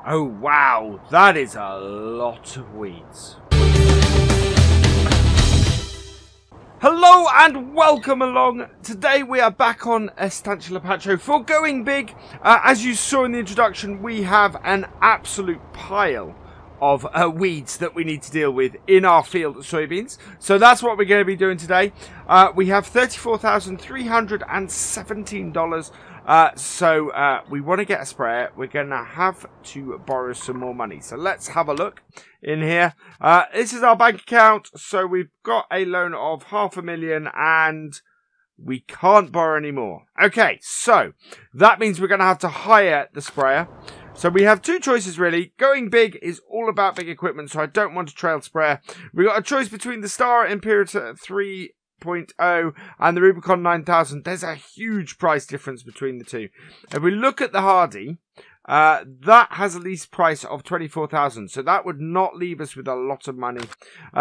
Oh wow, that is a lot of weeds. Hello and welcome along. Today we are back on Estancia Lapacho for Going Big. As you saw in the introduction, we have an absolute pile of weeds that we need to deal with in our field of soybeans. So that's what we're going to be doing today. We have $34,317. So we want to get a sprayer. We're going to have to borrow some more money. So let's have a look in here. This is our bank account. So we've got a loan of $500,000 and we can't borrow any more. Okay, so that means we're going to have to hire the sprayer. So we have two choices really. Going Big is all about big equipment, so I don't want a trail sprayer. We've got a choice between the Star Imperator 3.0 and the Rubicon 9000. There's a huge price difference between the two. If we look at the Hardy, that has a lease price of $24,000, so that would not leave us with a lot of money.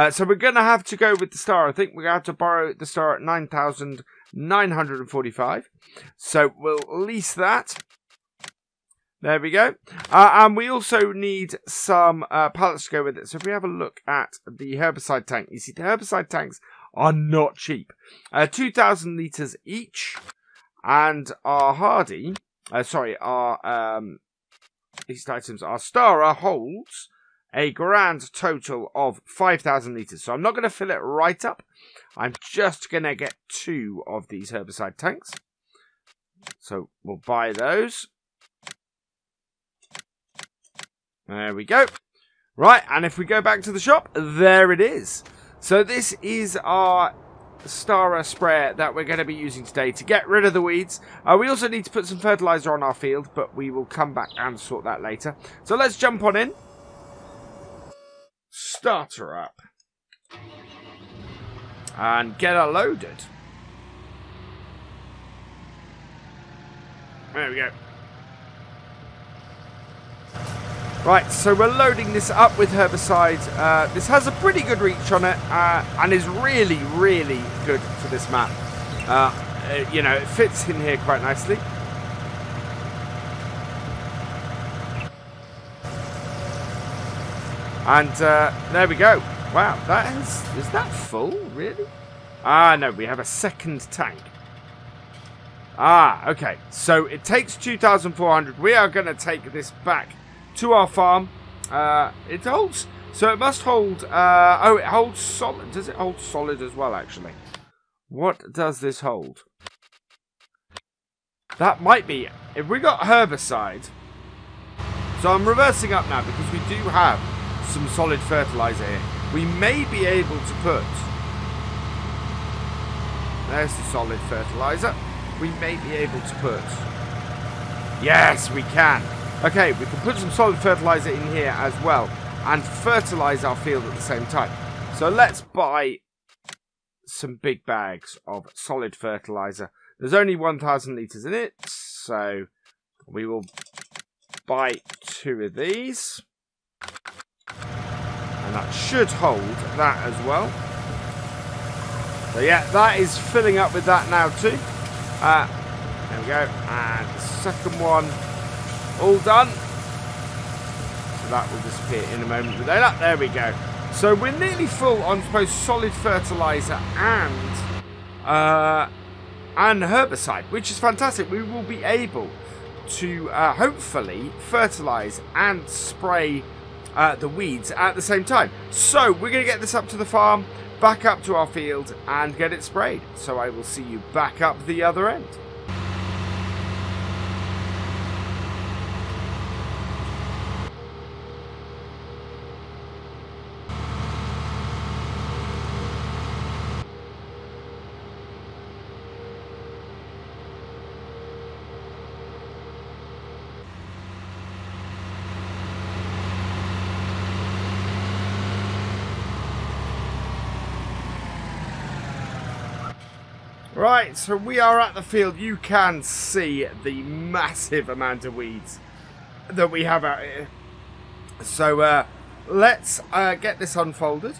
So we're going to have to go with the Star. I think we're going to have to borrow the Star at $9,945. So we'll lease that. There we go. And we also need some pallets to go with it. So if we have a look at the herbicide tank, you see the herbicide tanks are not cheap. 2,000 litres each. And our Hardy, these items, our Stara holds a grand total of 5,000 litres. So I'm not going to fill it right up. I'm just going to get 2 of these herbicide tanks. So we'll buy those. There we go. Right, and if we go back to the shop, there it is. So this is our Stara sprayer that we're going to be using today to get rid of the weeds. We also need to put some fertilizer on our field, but we will come back and sort that later. So let's jump on in. Start her up. And get her loaded. There we go. Right, so we're loading this up with herbicide. This has a pretty good reach on it and is really, really good for this map. You know, it fits in here quite nicely. And there we go. Wow, is that full, really? No, we have a second tank. Okay, so it takes 2,400. We are going to take this back to our farm. It holds, so it must hold, it holds solid. Does it hold solid as well, actually? What does this hold? That might be, if we got herbicide. So I'm reversing up now because we do have some solid fertilizer here. We may be able to put, there's the solid fertilizer. We may be able to put, yes, we can. Okay, we can put some solid fertilizer in here as well and fertilize our field at the same time. So let's buy some big bags of solid fertilizer. There's only 1,000 litres in it, so we will buy 2 of these. And that should hold that as well. So yeah, that is filling up with that now too. There we go. And the second one. All done. So that will disappear in a moment with that. There we go. So we're nearly full on both solid fertilizer and herbicide, which is fantastic. We will be able to hopefully fertilize and spray the weeds at the same time. So we're going to get this up to the farm, back up to our field and get it sprayed. So I will see you back up the other end. Right, so we are at the field. You can see the massive amount of weeds that we have out here. So let's get this unfolded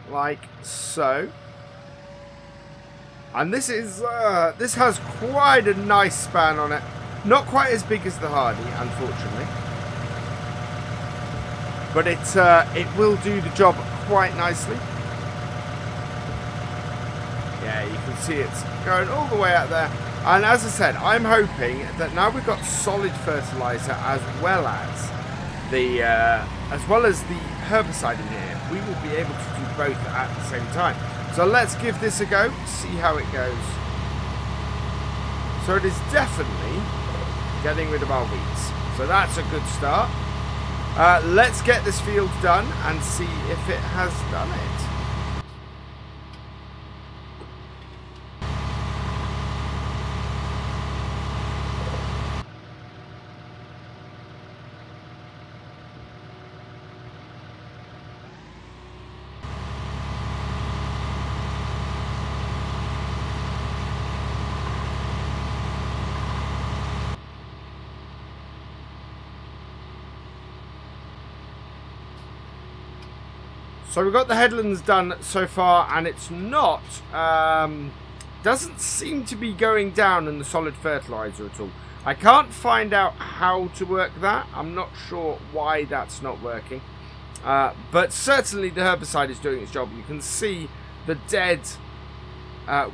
like so. And this is this has quite a nice span on it. Not quite as big as the Hardy, unfortunately. but it will do the job quite nicely. Yeah, you can see it's going all the way out there. And as I said, I'm hoping that now we've got solid fertilizer as well as the herbicide in here, we will be able to do both at the same time. So let's give this a go, see how it goes. So it is definitely getting rid of our weeds. So that's a good start. Let's get this field done and see if it has done it. So we've got the headlands done so far, and it's not, doesn't seem to be going down in the solid fertilizer at all. I can't find out how to work that. I'm not sure why that's not working. But certainly the herbicide is doing its job. You can see the dead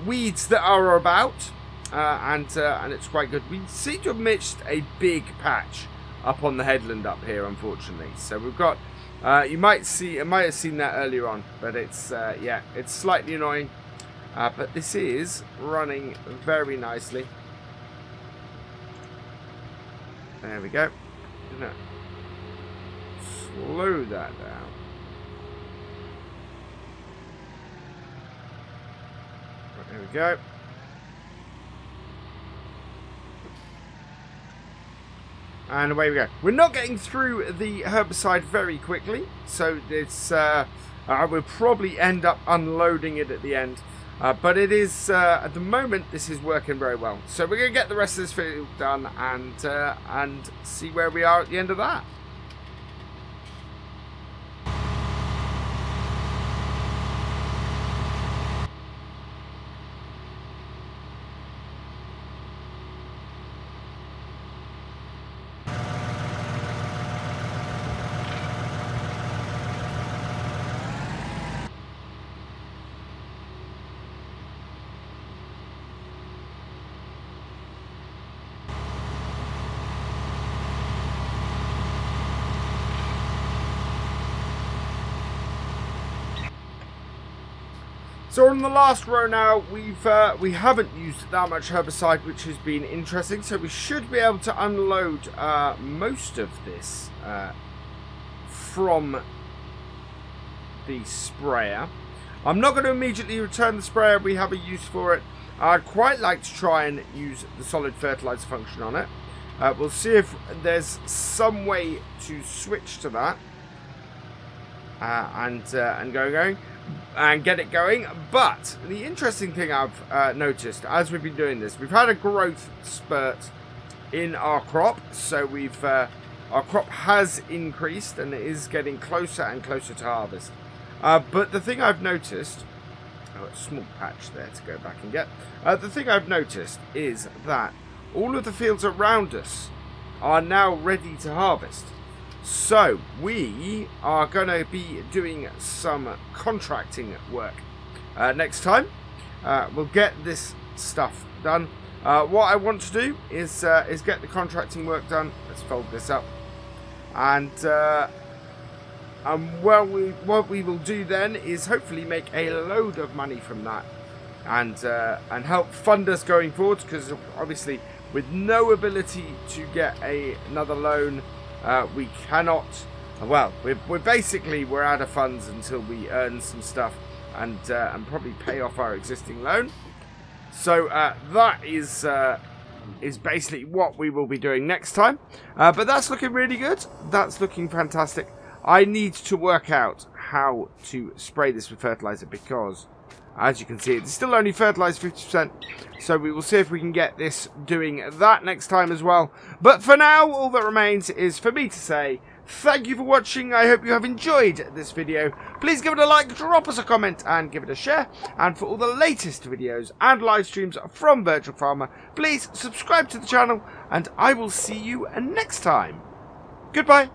weeds that are about, and it's quite good. We seem to have missed a big patch up on the headland up here, unfortunately. So we've got... you might have seen that earlier on, but it's yeah, it's slightly annoying. But this is running very nicely. There we go. No. Slow that down. There we go. And away we go. We're not getting through the herbicide very quickly, so it's we'll probably end up unloading it at the end. But it is at the moment this is working very well. So we're going to get the rest of this field done and see where we are at the end of that. So on the last row now, we haven't used that much herbicide, which has been interesting. So we should be able to unload most of this from the sprayer. I'm not going to immediately return the sprayer. We have a use for it. I'd quite like to try and use the solid fertilizer function on it. We'll see if there's some way to switch to that and get it going. But the interesting thing I've noticed as we've been doing this, we've had a growth spurt in our crop. So we've our crop has increased and it is getting closer and closer to harvest. But the thing I've noticed, a small patch there to go back and get. The thing I've noticed is that all of the fields around us are now ready to harvest. So we are going to be doing some contracting work next time. We'll get this stuff done. What I want to do is get the contracting work done. Let's fold this up, and what we will do then is hopefully make a load of money from that, and help fund us going forward. Because obviously, with no ability to get another loan. We cannot. Well, we're out of funds until we earn some stuff and probably pay off our existing loan. So that is basically what we will be doing next time. But that's looking really good. That's looking fantastic. I need to work out how to spray this with fertilizer because, as you can see, it's still only fertilized 50%. So we will see if we can get this doing that next time as well. But for now, all that remains is for me to say thank you for watching. I hope you have enjoyed this video. Please give it a like, drop us a comment, and give it a share. And for all the latest videos and live streams from FendtFarmer, please subscribe to the channel, and I will see you next time. Goodbye.